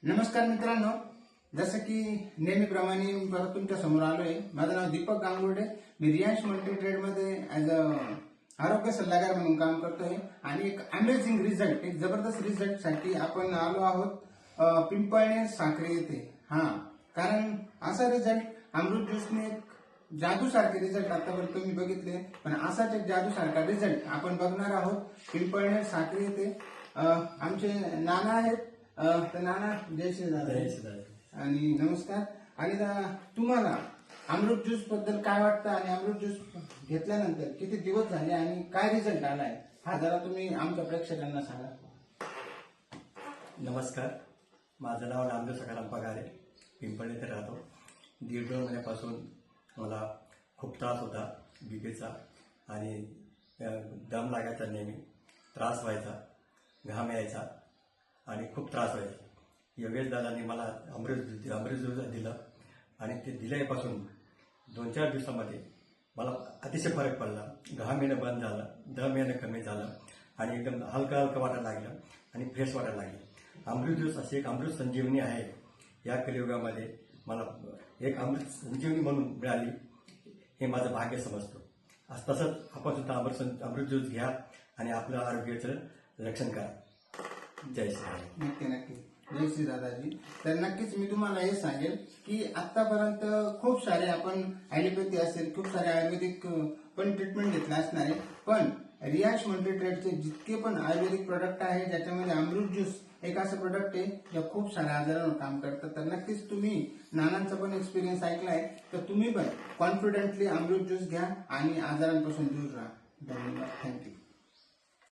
नमस्कार मित्रांनो, जसं की नेहमीप्रमाणे परत तुमच्या समोर आलोय. माझं नाव दीपक गांगुर्डे. मी रियांश मल्टी ट्रेड मध्ये ऍज अ आरोग्य सल्लागार म्हणून काम करतोय आणि एक अमेझिंग रिझल्ट, एक जबरदस्त रिझल्ट साठी आपण आलो आहोत पिंपळणे साखरे येथे. कारण असा रिझल्ट अमृत ज्यूसने एक जादूसारखे रिझल्ट आतापर्यंत तुम्ही बघितले, पण असाच एक जादूसारखा रिझल्ट आपण बघणार आहोत पिंपळणे साखरे येथे. आमचे नाना आहेत. तर नाना जय श्री दादा आणि नमस्कार. आणि तुम्हाला अमृत ज्यूस बद्दल काय वाटतं आणि अमृत ज्यूस घेतल्यानंतर किती दिवस झाले आणि काय रिझल्ट आलाय हा जरा तुम्ही आमच्या प्रेक्षकांना सांगा. नमस्कार, माझं नाव नामदेव सखाराम पगारे, पिंपळ येथे राहतो. 1.5 महिन्यापासून मला खूप त्रास होता बीपीचा आणि दम लागायचा, नेहमी त्रास व्हायचा, घाम यायचा आणि खूप त्रास व्हायचा. योगेश दादांनी मला अमृत ज्यूस दिलं आणि ते दिल्यापासून 2-4 दिवसामध्ये मला अतिशय फरक पडला. घाम येणं बंद झालं, दम येणं कमी झालं आणि एकदम हलकं हलकं वाटायला लागलं आणि फ्रेश वाटायला लागलं. अमृत ज्यूस अशी एक अमृत संजीवनी आहे. या कलियुगामध्ये मला एक अमृत संजीवनी म्हणून मिळाली, हे माझं भाग्य समजतो. तसंच आपण सुद्धा अमृत ज्यूस घ्या आणि आपलं आरोग्याचं रक्षण करा. जय श्री. नक्की जय श्री दादाजी. तर नक्कीच मी तुम्हाला हे सांगेल की आतापर्यंत खूप सारे आपण ॲलोपॅथी असेल, खूप सारे आयुर्वेदिक पण ट्रीटमेंट घेतला असणार आहे, पण रियांश मल्टी ट्रेडचे जितके पण आयुर्वेदिक प्रोडक्ट आहे ज्याच्यामध्ये अमृत ज्यूस एक असं प्रोडक्ट आहे जे खूप साऱ्या आजारांवर काम करतं. तर नक्कीच तुम्ही नानांचा पण एक्सपिरियन्स ऐकलाय, तर तुम्ही पण कॉन्फिडेंटली अमृत ज्यूस घ्या आणि आजारांपासून दूर राहा. धन्यवाद. थँक्यू.